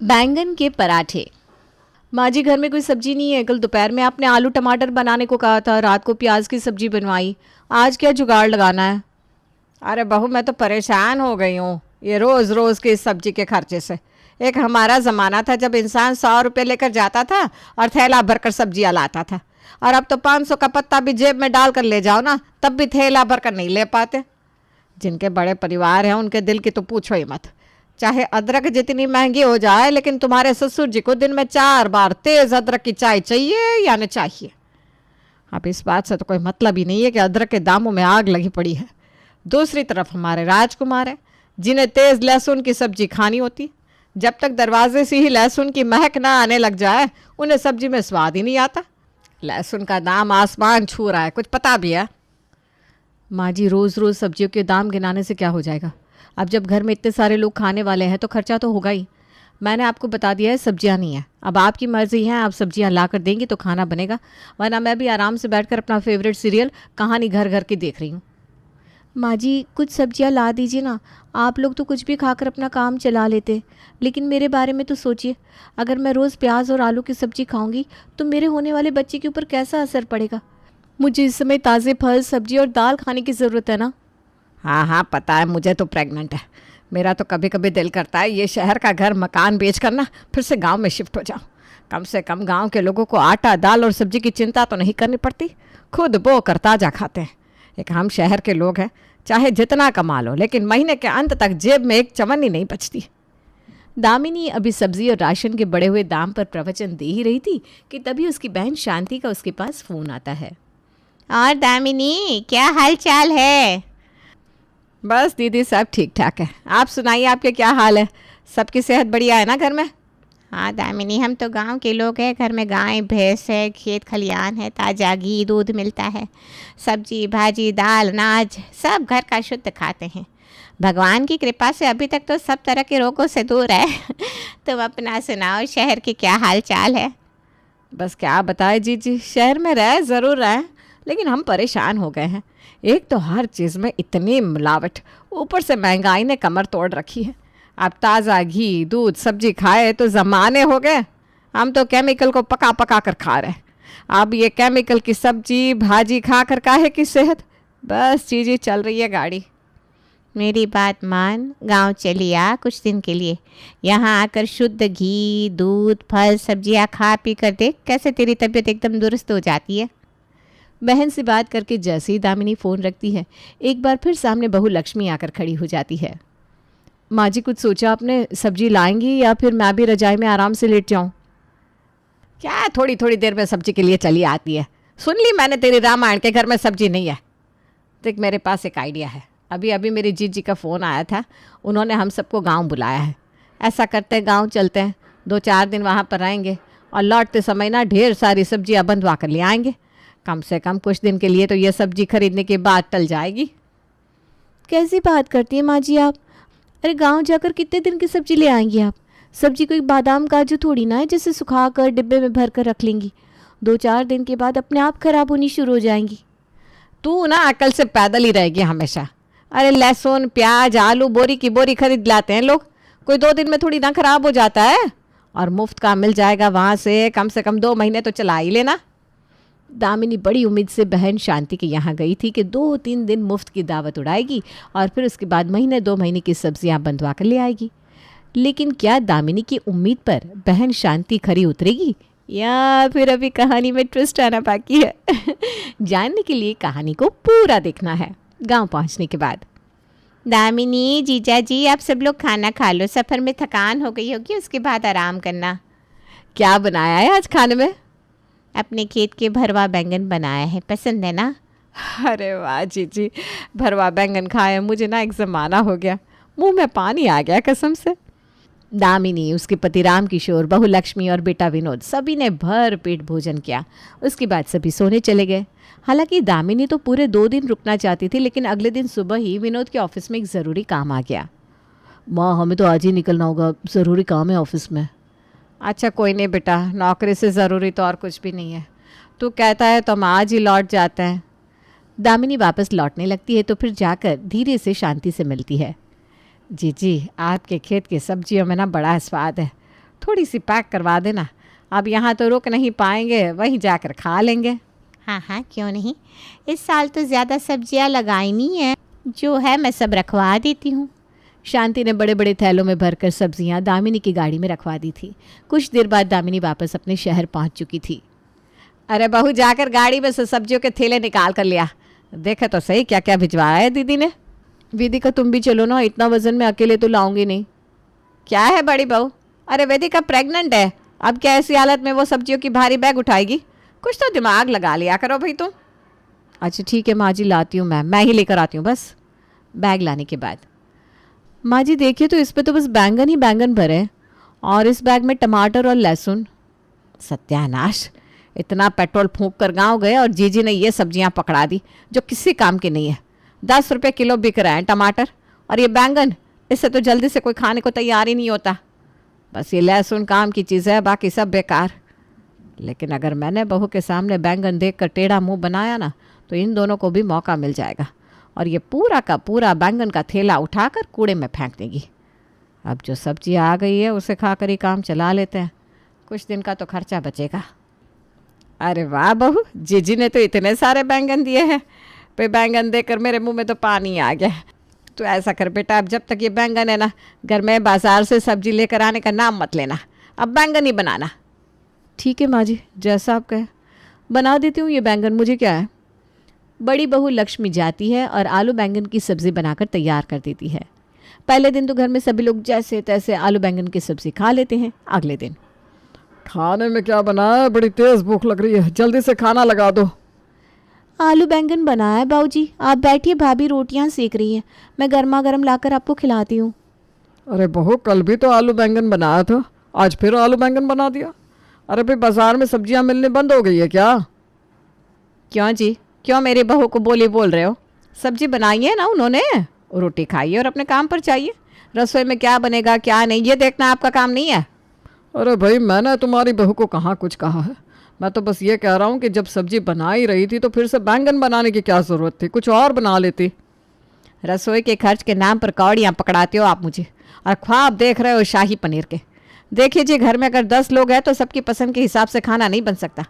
बैंगन के पराठे। माँ जी घर में कोई सब्जी नहीं है। कल दोपहर में आपने आलू टमाटर बनाने को कहा था, रात को प्याज की सब्जी बनवाई। आज क्या जुगाड़ लगाना है? अरे बहू, मैं तो परेशान हो गई हूँ ये रोज़ रोज़ की इस सब्जी के खर्चे से। एक हमारा ज़माना था जब इंसान 100 रुपये लेकर जाता था और थैला भरकर सब्जियाँ लाता था, और अब तो 500 का पत्ता भी जेब में डाल कर ले जाओ ना, तब भी थैला भरकर नहीं ले पाते। जिनके बड़े परिवार हैं उनके दिल की तो पूछो ही मत। चाहे अदरक जितनी महंगी हो जाए, लेकिन तुम्हारे ससुर जी को दिन में 4 बार तेज़ अदरक की चाय चाहिए या न चाहिए। अब इस बात से तो कोई मतलब ही नहीं है कि अदरक के दामों में आग लगी पड़ी है। दूसरी तरफ हमारे राजकुमार हैं जिन्हें तेज़ लहसुन की सब्जी खानी होती। जब तक दरवाजे से ही लहसुन की महक ना आने लग जाए, उन्हें सब्जी में स्वाद ही नहीं आता। लहसुन का दाम आसमान छू रहा है, कुछ पता भी है? माँ जी रोज़ रोज़ सब्जियों के दाम गिनाने से क्या हो जाएगा? अब जब घर में इतने सारे लोग खाने वाले हैं तो खर्चा तो होगा ही। मैंने आपको बता दिया है सब्जियां नहीं है। अब आपकी मर्ज़ी है, आप सब्जियां ला कर देंगी तो खाना बनेगा, वरना मैं भी आराम से बैठकर अपना फेवरेट सीरियल कहानी घर घर की देख रही हूँ। माँ जी कुछ सब्जियां ला दीजिए ना। आप लोग तो कुछ भी खाकर अपना काम चला लेते, लेकिन मेरे बारे में तो सोचिए। अगर मैं रोज़ प्याज और आलू की सब्जी खाऊंगी तो मेरे होने वाले बच्चे के ऊपर कैसा असर पड़ेगा? मुझे इस समय ताज़े फल सब्जी और दाल खाने की ज़रूरत है ना। हाँ हाँ, पता है, मुझे तो प्रेग्नेंट है। मेरा तो कभी कभी दिल करता है ये शहर का घर मकान बेच कर ना फिर से गांव में शिफ्ट हो जाऊं। कम से कम गांव के लोगों को आटा दाल और सब्जी की चिंता तो नहीं करनी पड़ती, खुद बो कर ताज़ा खाते हैं। एक हम शहर के लोग हैं, चाहे जितना कमा लो लेकिन महीने के अंत तक जेब में एक चवन्नी नहीं बचती। दामिनी अभी सब्जी और राशन के बढ़े हुए दाम पर प्रवचन दे ही रही थी कि तभी उसकी बहन शांति का उसके पास फ़ोन आता है। और दामिनी, क्या हाल चाल है? बस दीदी, सब ठीक ठाक है। आप सुनाइए, आपके क्या हाल है? सबकी सेहत बढ़िया है ना घर में? हाँ दामिनी, हम तो गांव के लोग हैं। घर में गाय भैंस है, खेत खलियान है, ताज़ा घी दूध मिलता है। सब्जी भाजी दाल अनाज सब घर का शुद्ध खाते हैं। भगवान की कृपा से अभी तक तो सब तरह के रोगों से दूर है। तुम अपना सुनाओ, शहर के क्या हाल चाल है? बस क्या बताए जी, शहर में रह ज़रूर रहे, लेकिन हम परेशान हो गए हैं। एक तो हर चीज़ में इतनी मिलावट, ऊपर से महंगाई ने कमर तोड़ रखी है। अब ताज़ा घी दूध सब्जी खाए तो ज़माने हो गए। हम तो केमिकल को पका पका कर खा रहे हैं। अब ये केमिकल की सब्जी भाजी खा कर काहे की सेहत। बस चीज़ें चल रही है गाड़ी। मेरी बात मान, गांव चली आ कुछ दिन के लिए। यहाँ आकर शुद्ध घी दूध फल सब्जियाँ खा पी कर देख, कैसे तेरी तबीयत एकदम दुरुस्त हो जाती है। बहन से बात करके जैसे ही दामिनी फ़ोन रखती है, एक बार फिर सामने बहू लक्ष्मी आकर खड़ी हो जाती है। माँ जी कुछ सोचा आपने? सब्जी लाएंगी या फिर मैं भी रजाई में आराम से लेट जाऊँ? क्या थोड़ी थोड़ी देर में सब्जी के लिए चली आती है? सुन ली मैंने तेरी रामायण के घर में सब्जी नहीं है। देख, मेरे पास एक आइडिया है। अभी अभी मेरी जीजी का फ़ोन आया था, उन्होंने हम सबको गांव बुलाया है। ऐसा करते हैं, गांव चलते हैं, 2-4 दिन वहाँ पर रहेंगे और लौटते समय ना ढेर सारी सब्जियाँ बंधवा कर ले आएंगे। कम से कम कुछ दिन के लिए तो ये सब्जी खरीदने के बाद टल जाएगी। कैसी बात करती हैं माँ जी आप? अरे गांव जाकर कितने दिन की सब्जी ले आएंगी आप? सब्जी कोई बादाम काजू थोड़ी ना है जिसे सुखा कर डिब्बे में भर कर रख लेंगी। 2-4 दिन के बाद अपने आप खराब होनी शुरू हो जाएंगी। तू ना अकल से पैदल ही रहेगी हमेशा। अरे लहसुन प्याज आलू बोरी की बोरी खरीद लाते हैं लोग, कोई 2 दिन में थोड़ी ना खराब हो जाता है। और मुफ्त का मिल जाएगा वहाँ से कम 2 महीने तो चला ही लेना। दामिनी बड़ी उम्मीद से बहन शांति के यहाँ गई थी कि 2-3 दिन मुफ्त की दावत उड़ाएगी और फिर उसके बाद महीने 2 महीने की सब्जियाँ बंधवा कर ले आएगी। लेकिन क्या दामिनी की उम्मीद पर बहन शांति खरी उतरेगी या फिर अभी कहानी में ट्विस्ट आना बाकी है? जानने के लिए कहानी को पूरा देखना है गांव पहुंचने के बाद। दामिनी जीजा जी, आप सब लोग खाना खा लो, सफ़र में थकान हो गई होगी, उसके बाद आराम करना। क्या बनाया है आज खाने में? अपने खेत के भरवा बैंगन बनाया है, पसंद है ना? अरे वाह जीजी, भरवा बैंगन खाए मुझे ना एक ज़माना हो गया, मुंह में पानी आ गया कसम से। दामिनी, उसके पति राम किशोर, बहू लक्ष्मी और बेटा विनोद सभी ने भर पेट भोजन किया। उसके बाद सभी सोने चले गए। हालांकि दामिनी तो पूरे 2 दिन रुकना चाहती थी, लेकिन अगले दिन सुबह ही विनोद के ऑफिस में एक ज़रूरी काम आ गया। माँ, हमें तो आज ही निकलना होगा, ज़रूरी काम है ऑफिस में। अच्छा कोई नहीं बेटा, नौकरी से ज़रूरी तो और कुछ भी नहीं है। तू कहता है तो हम आज ही लौट जाते हैं। दामिनी वापस लौटने लगती है तो फिर जाकर धीरे से शांति से मिलती है। जी आपके खेत की सब्जियों में ना बड़ा स्वाद है, थोड़ी सी पैक करवा देना। अब यहाँ तो रुक नहीं पाएंगे, वहीं जाकर खा लेंगे। हाँ हाँ, क्यों नहीं। इस साल तो ज़्यादा सब्जियां लगाई नहीं है, जो है मैं सब रखवा देती हूँ। शांति ने बड़े बड़े थैलों में भरकर सब्जियां दामिनी की गाड़ी में रखवा दी थी। कुछ देर बाद दामिनी वापस अपने शहर पहुंच चुकी थी। अरे बहू, जाकर गाड़ी में से सब्जियों के थैले निकाल कर लिया। देखे तो सही क्या क्या भिजवाया है दीदी ने। वेदिका तुम भी चलो ना, इतना वजन मैं अकेले तो लाऊंगी नहीं। क्या है बड़ी बहू? अरे वेदिका प्रेग्नेंट है, अब क्या ऐसी हालत में वो सब्जियों की भारी बैग उठाएगी? कुछ तो दिमाग लगा लिया करो भाई तुम। अच्छा ठीक है माँ जी, लाती हूँ मैं ही लेकर आती हूँ बस। बैग लाने के बाद माँ जी देखिए तो इस पे तो बस बैंगन ही बैंगन भरे हैं, और इस बैग में टमाटर और लहसुन। सत्यानाश, इतना पेट्रोल फूंक कर गांव गए और जीजी ने ये सब्जियां पकड़ा दी जो किसी काम की नहीं है। 10 रुपये किलो बिक रहे हैं टमाटर, और ये बैंगन, इससे तो जल्दी से कोई खाने को तैयार ही नहीं होता। बस ये लहसुन काम की चीज़ है, बाकी सब बेकार। लेकिन अगर मैंने बहू के सामने बैंगन देख कर टेढ़ा मुँह बनाया ना, तो इन दोनों को भी मौका मिल जाएगा और ये पूरा का पूरा बैंगन का थैला उठाकर कूड़े में फेंक देगी। अब जो सब्जी आ गई है उसे खाकर ही काम चला लेते हैं, कुछ दिन का तो खर्चा बचेगा। अरे वाह बहू, जीजी ने तो इतने सारे बैंगन दिए हैं। पे बैंगन देकर मेरे मुंह में तो पानी आ गया। तो ऐसा कर बेटा, अब जब तक ये बैंगन है ना, घर में बाजार से सब्जी लेकर आने का नाम मत लेना, अब बैंगन ही बनाना। ठीक है माँ जी, जैसा आप कहें, बना देती हूँ ये बैंगन, मुझे क्या है। बड़ी बहू लक्ष्मी जाती है और आलू बैंगन की सब्ज़ी बनाकर तैयार कर देती है। पहले दिन तो घर में सभी लोग जैसे तैसे आलू बैंगन की सब्ज़ी खा लेते हैं। अगले दिन खाने में क्या बना है? बड़ी तेज़ भूख लग रही है, जल्दी से खाना लगा दो। आलू बैंगन बनाया है बाबूजी, आप बैठिए, भाभी रोटियां सेक रही हैं, मैं गर्मा गर्म लाकर आपको खिलाती हूँ। अरे बहू, कल भी तो आलू बैंगन बनाया था, आज फिर आलू बैंगन बना दिया। अरे भाई, बाजार में सब्जियां मिलने बंद हो गई है क्या? क्यों जी, क्यों मेरी बहू को बोली बोल रहे हो? सब्जी बनाई है ना उन्होंने, रोटी खाइए और अपने काम पर जाइए। रसोई में क्या बनेगा क्या नहीं, ये देखना आपका काम नहीं है। अरे भाई, मैंने तुम्हारी बहू को कहाँ कुछ कहा है। मैं तो बस ये कह रहा हूँ कि जब सब्जी बना ही रही थी तो फिर से बैंगन बनाने की क्या ज़रूरत थी, कुछ और बना लेती। रसोई के खर्च के नाम पर कौड़ियाँ पकड़ाते हो आप मुझे, और ख्वाब देख रहे हो शाही पनीर के। देखिए जी, घर में अगर 10 लोग हैं तो सबकी पसंद के हिसाब से खाना नहीं बन सकता।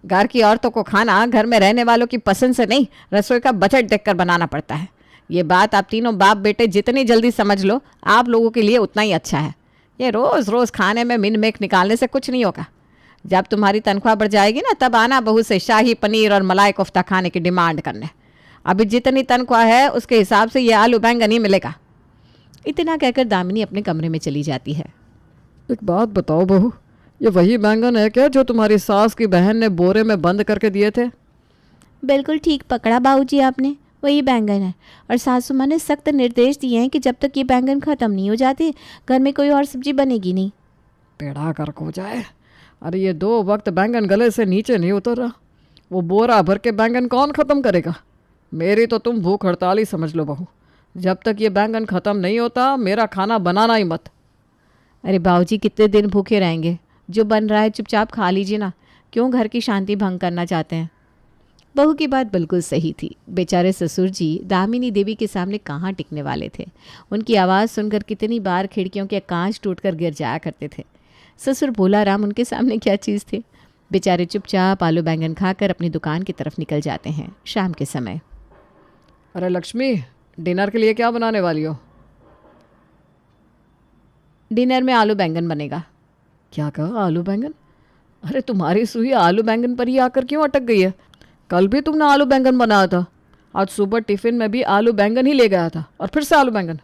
घर की औरतों को खाना घर में रहने वालों की पसंद से नहीं, रसोई का बजट देखकर बनाना पड़ता है। ये बात आप तीनों बाप बेटे जितनी जल्दी समझ लो, आप लोगों के लिए उतना ही अच्छा है। ये रोज़ रोज़ खाने में मिन मेक निकालने से कुछ नहीं होगा। जब तुम्हारी तनख्वाह बढ़ जाएगी ना, तब आना बहू से शाही पनीर और मलाई कोफ्ता खाने की डिमांड करने। अभी जितनी तनख्वाह है उसके हिसाब से ये आलू बैंगन ही मिलेगा। इतना कहकर दामिनी अपने कमरे में चली जाती है। एक बात बताओ बहू, ये वही बैंगन है क्या जो तुम्हारी सास की बहन ने बोरे में बंद करके दिए थे? बिल्कुल ठीक पकड़ा बाबूजी आपने, वही बैंगन है। और सासू माँ ने सख्त निर्देश दिए हैं कि जब तक ये बैंगन ख़त्म नहीं हो जाते घर में कोई और सब्जी बनेगी नहीं। पेड़ा कर हो जाए। अरे ये 2 वक्त बैंगन गले से नीचे नहीं उतर रहा, वो बोरा भर के बैंगन कौन ख़त्म करेगा? मेरी तो तुम भूख हड़ताल ही समझ लो बहू। जब तक ये बैंगन ख़त्म नहीं होता मेरा खाना बनाना ही मत। अरे बाबूजी, कितने दिन भूखे रहेंगे? जो बन रहा है चुपचाप खा लीजिए ना, क्यों घर की शांति भंग करना चाहते हैं? बहू की बात बिल्कुल सही थी। बेचारे ससुर जी दामिनी देवी के सामने कहाँ टिकने वाले थे। उनकी आवाज़ सुनकर कितनी बार खिड़कियों के कांच टूटकर गिर जाया करते थे। ससुर भोला राम उनके सामने क्या चीज़ थे। बेचारे चुपचाप आलू बैंगन खाकर अपनी दुकान की तरफ निकल जाते हैं शाम के समय। अरे लक्ष्मी, डिनर के लिए क्या बनाने वाली हो? डिनर में आलू बैंगन बनेगा। क्या कहा, आलू बैंगन? अरे तुम्हारी सुई आलू बैंगन पर ही आकर क्यों अटक गई है? कल भी तुमने आलू बैंगन बनाया था, आज सुबह टिफ़िन में भी आलू बैंगन ही ले गया था, और फिर से आलू बैंगन।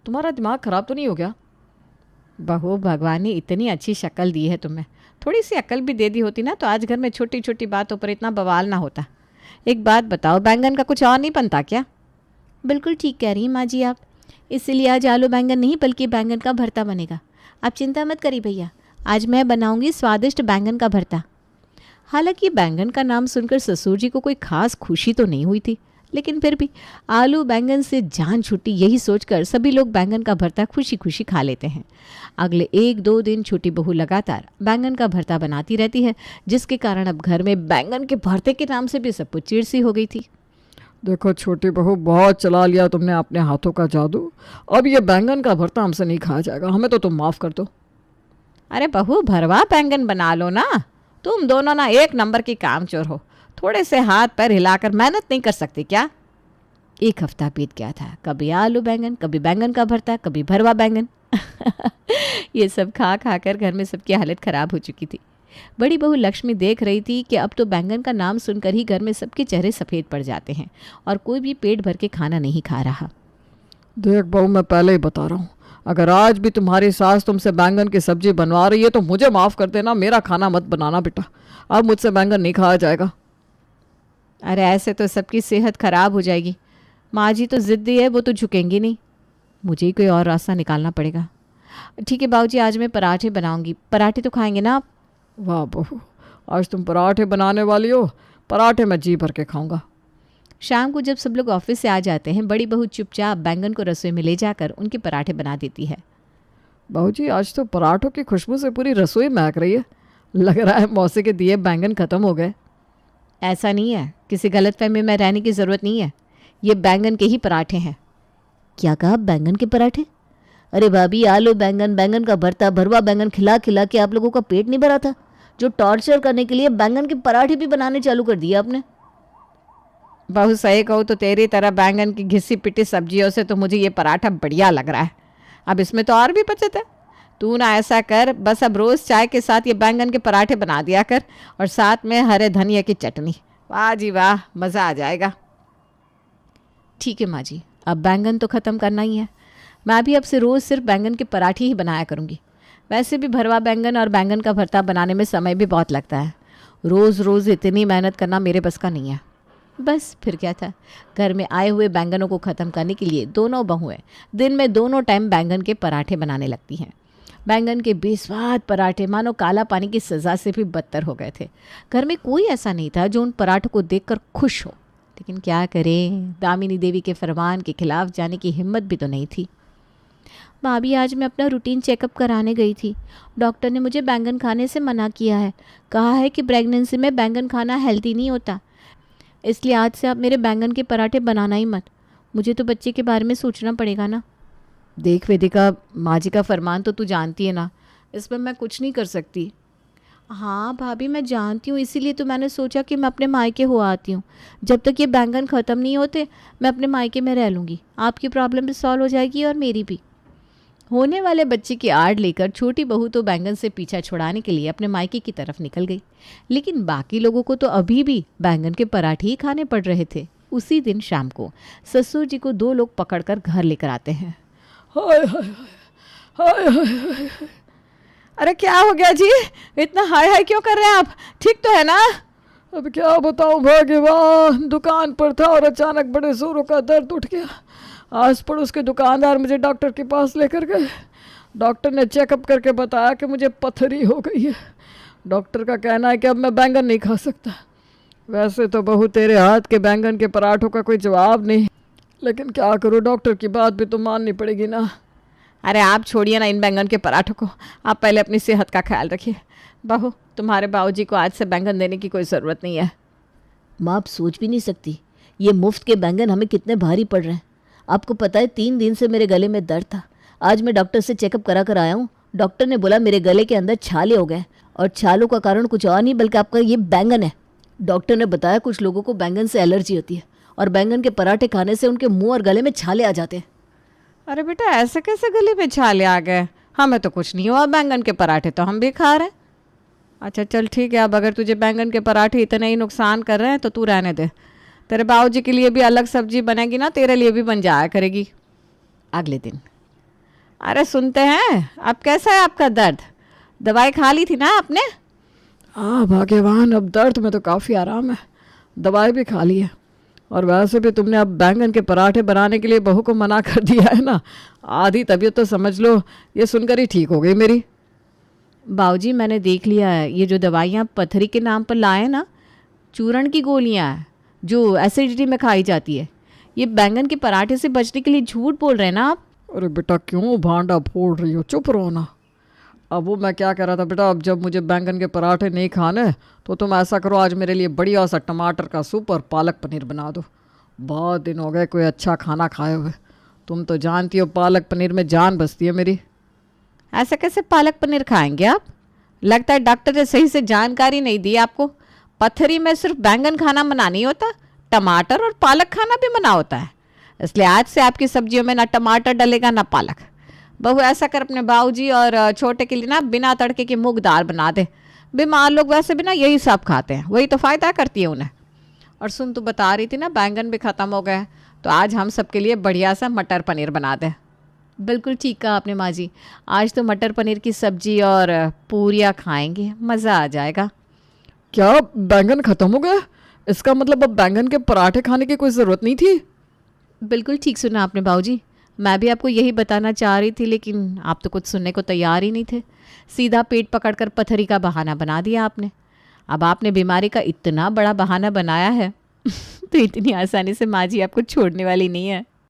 तुम्हारा दिमाग ख़राब तो नहीं हो गया? बहू, भगवान ने इतनी अच्छी शक्ल दी है तुम्हें, थोड़ी सी अक्ल भी दे दी होती ना तो आज घर में छोटी छोटी बातों पर इतना बवाल ना होता। एक बात बताओ, बैंगन का कुछ और नहीं बनता क्या? बिल्कुल ठीक कह रही हैं माँ जी आप, इसीलिए आज आलू बैंगन नहीं बल्कि बैंगन का भरता बनेगा। आप चिंता मत करिए भैया, आज मैं बनाऊंगी स्वादिष्ट बैंगन का भरता। हालांकि बैंगन का नाम सुनकर ससुर जी को कोई खास खुशी तो नहीं हुई थी, लेकिन फिर भी आलू बैंगन से जान छुट्टी यही सोचकर सभी लोग बैंगन का भरता खुशी खुशी खा लेते हैं। अगले 1-2 दिन छोटी बहू लगातार बैंगन का भरता बनाती रहती है, जिसके कारण अब घर में बैंगन के भरते के नाम से भी सब कुछ चिड़ सी हो गई थी। देखो छोटी बहू, बहुत चला लिया तुमने अपने हाथों का जादू। अब ये बैंगन का भरता हमसे नहीं खाया जाएगा, हमें तो तुम माफ़ कर दो। अरे बहू भरवा बैंगन बना लो ना, तुम दोनों ना एक नंबर की कामचोर हो, थोड़े से हाथ पैर हिलाकर मेहनत नहीं कर सकती क्या? एक हफ्ता बीत गया था, कभी आलू बैंगन, कभी बैंगन का भरता, कभी भरवा बैंगन। ये सब खा खा कर घर में सबकी हालत ख़राब हो चुकी थी। बड़ी बहू लक्ष्मी देख रही थी कि अब तो बैंगन का नाम सुनकर ही घर में सबके चेहरे सफ़ेद पड़ जाते हैं और कोई भी पेट भर के खाना नहीं खा रहा। देख बहू, मैं पहले ही बता रहा हूँ, अगर आज भी तुम्हारी सास तुमसे बैंगन की सब्जी बनवा रही है तो मुझे माफ़ कर देना, मेरा खाना मत बनाना बेटा। अब मुझसे बैंगन नहीं खाया जाएगा। अरे ऐसे तो सबकी सेहत खराब हो जाएगी। माँ जी तो ज़िद्दी है, वो तो झुकेंगी नहीं। मुझे ही कोई और रास्ता निकालना पड़ेगा। ठीक है बाबूजी, आज मैं पराठे बनाऊंगी। पराठे तो खाएंगे ना आप? वाह बहू, आज तुम पराठे बनाने वाली हो। पराठे मैं जी भर के खाऊंगा। शाम को जब सब लोग ऑफिस से आ जाते हैं, बड़ी बहू चुपचाप बैंगन को रसोई में ले जाकर उनके पराठे बना देती है। बहू जी, आज तो पराठों की खुशबू से पूरी रसोई महक रही है। लग रहा है मौसी के दिए बैंगन ख़त्म हो गए। ऐसा नहीं है, किसी गलतफहमी में रहने की ज़रूरत नहीं है। ये बैंगन के ही पराठे हैं। क्या कहा, बैंगन के पराठे? अरे भाभी, आलू बैंगन, बैंगन का भरता, भरवा बैंगन खिला खिला के आप लोगों का पेट नहीं भरा था? जो टॉर्चर करने के लिए बैंगन के पराठे भी बनाने चालू कर दिए आपने। बहुत सही कहूँ तो तेरी तरह बैंगन की घिसी पिटी सब्जियों से तो मुझे ये पराठा बढ़िया लग रहा है। अब इसमें तो और भी बचत है। तू ना ऐसा कर, बस अब रोज़ चाय के साथ ये बैंगन के पराठे बना दिया कर और साथ में हरे धनिया की चटनी। वाह जी वाह, मज़ा आ जाएगा। ठीक है माँ जी, अब बैंगन तो ख़त्म करना ही है। मैं भी अब से रोज़ सिर्फ बैंगन के पराठे ही बनाया करूँगी। वैसे भी भरवा बैंगन और बैंगन का भरता बनाने में समय भी बहुत लगता है। रोज़ रोज़ इतनी मेहनत करना मेरे बस का नहीं है। बस फिर क्या था, घर में आए हुए बैंगनों को ख़त्म करने के लिए दोनों बहुएं दिन में दोनों टाइम बैंगन के पराठे बनाने लगती हैं। बैंगन के बेस्वाद पराठे मानो काला पानी की सज़ा से भी बदतर हो गए थे। घर में कोई ऐसा नहीं था जो उन पराठों को देखकर खुश हो, लेकिन क्या करें, दामिनी देवी के फरमान के खिलाफ जाने की हिम्मत भी तो नहीं थी। भाभी, आज मैं अपना रूटीन चेकअप कराने गई थी। डॉक्टर ने मुझे बैंगन खाने से मना किया है। कहा है कि प्रेगनेंसी में बैंगन खाना हेल्दी नहीं होता, इसलिए आज से आप मेरे बैंगन के पराठे बनाना ही मत। मुझे तो बच्चे के बारे में सोचना पड़ेगा ना। देख वेदिका, माँ जी का फरमान तो तू जानती है ना, इस पर मैं कुछ नहीं कर सकती। हाँ भाभी, मैं जानती हूँ, इसीलिए तो मैंने सोचा कि मैं अपने मायके हो आती हूँ। जब तक ये बैंगन ख़त्म नहीं होते मैं अपने मायके में रह लूँगी। आपकी प्रॉब्लम भी सॉल्व हो जाएगी और मेरी भी। होने वाले बच्चे की आड़ लेकर छोटी बहू तो बैंगन से पीछा छुड़ाने के लिए अपने मायके की तरफ निकल गई, लेकिन बाकी लोगों को तो अभी भी बैंगन के पराठे ही खाने पड़ रहे थे। उसी दिन शाम को ससुर जी को दो लोग पकड़कर घर लेकर आते हैं। हाय हाय हाय हाय हाय। अरे क्या हो गया जी, इतना हाय हाय क्यों कर रहे हैं आप? ठीक तो है ना? अब क्या बताऊं भगवान, दुकान पर था और अचानक बड़े जोरों का दर्द उठ गया। आस पड़ोस के दुकानदार मुझे डॉक्टर के पास लेकर गए। डॉक्टर ने चेकअप करके बताया कि मुझे पथरी हो गई है। डॉक्टर का कहना है कि अब मैं बैंगन नहीं खा सकता। वैसे तो बहू तेरे हाथ के बैंगन के पराठों का कोई जवाब नहीं, लेकिन क्या करूं, डॉक्टर की बात भी तो माननी पड़ेगी ना। अरे आप छोड़िए ना इन बैंगन के पराठों को, आप पहले अपनी सेहत का ख्याल रखिए। बहू, तुम्हारे बाबूजी को आज से बैंगन देने की कोई ज़रूरत नहीं है। माँ, आप सोच भी नहीं सकती ये मुफ्त के बैंगन हमें कितने भारी पड़ रहे हैं। आपको पता है 3 दिन से मेरे गले में दर्द था। आज मैं डॉक्टर से चेकअप करा कर आया हूँ। डॉक्टर ने बोला मेरे गले के अंदर छाले हो गए, और छालों का कारण कुछ और नहीं बल्कि आपका ये बैंगन है। डॉक्टर ने बताया कुछ लोगों को बैंगन से एलर्जी होती है और बैंगन के पराठे खाने से उनके मुंह और गले में छाले आ जाते हैं। अरे बेटा, ऐसे कैसे गले में छाले आ गए? हमें तो कुछ नहीं हुआ, बैंगन के पराठे तो हम भी खा रहे हैं। अच्छा चल ठीक है, अब अगर तुझे बैंगन के पराठे इतने ही नुकसान कर रहे हैं तो तू रहने दे। तेरे बाबूजी के लिए भी अलग सब्जी बनेगी ना, तेरे लिए भी बन जाया करेगी अगले दिन। अरे सुनते हैं, अब कैसा है आपका दर्द? दवाई खा ली थी ना आपने? हाँ भाग्यवान, अब दर्द में तो काफ़ी आराम है। दवाई भी खा ली है, और वैसे भी तुमने अब बैंगन के पराठे बनाने के लिए बहू को मना कर दिया है ना। आधी तबीयत तो समझ लो ये सुनकर ही ठीक हो गई मेरी। बाबूजी, मैंने देख लिया है, ये जो दवाइयाँ पथरी के नाम पर लाए ना, चूर्ण की गोलियाँ हैं जो एसिडिटी में खाई जाती है। ये बैंगन के पराठे से बचने के लिए झूठ बोल रहे हैं ना आप। अरे बेटा, क्यों भांडा फोड़ रही हो, चुप रहो ना। अब वो मैं क्या कह रहा था बेटा, अब जब मुझे बैंगन के पराठे नहीं खाने तो तुम ऐसा करो, आज मेरे लिए बढ़िया सा टमाटर का सूप और पालक पनीर बना दो। बहुत दिन हो गए कोई अच्छा खाना खाए हुए। तुम तो जानती हो पालक पनीर में जान बसती है मेरी। ऐसे कैसे पालक पनीर खाएंगे आप? लगता है डॉक्टर ने सही से जानकारी नहीं दी आपको। पथरी में सिर्फ बैंगन खाना मना नहीं होता, टमाटर और पालक खाना भी मना होता है। इसलिए आज से आपकी सब्जियों में ना टमाटर डलेगा ना पालक। बहू ऐसा कर अपने बाबूजी और छोटे के लिए ना बिना तड़के की मूंग दाल बना दे। बीमार लोग वैसे भी ना यही सब खाते हैं, वही तो फ़ायदा करती है उन्हें। और सुन, तू बता रही थी ना बैंगन भी ख़त्म हो गए, तो आज हम सबके लिए बढ़िया सा मटर पनीर बना दे। बिल्कुल ठीक कहा आपने माँ जी। आज तो मटर पनीर की सब्जी और पूरियाँ खाएंगे, मज़ा आ जाएगा। क्या बैंगन ख़त्म हो गया? इसका मतलब अब बैंगन के पराठे खाने की कोई ज़रूरत नहीं थी। बिल्कुल ठीक सुना आपने बाबूजी। मैं भी आपको यही बताना चाह रही थी, लेकिन आप तो कुछ सुनने को तैयार ही नहीं थे। सीधा पेट पकड़कर पथरी का बहाना बना दिया आपने। अब आपने बीमारी का इतना बड़ा बहाना बनाया है तो इतनी आसानी से माँ जी आपको छोड़ने वाली नहीं है।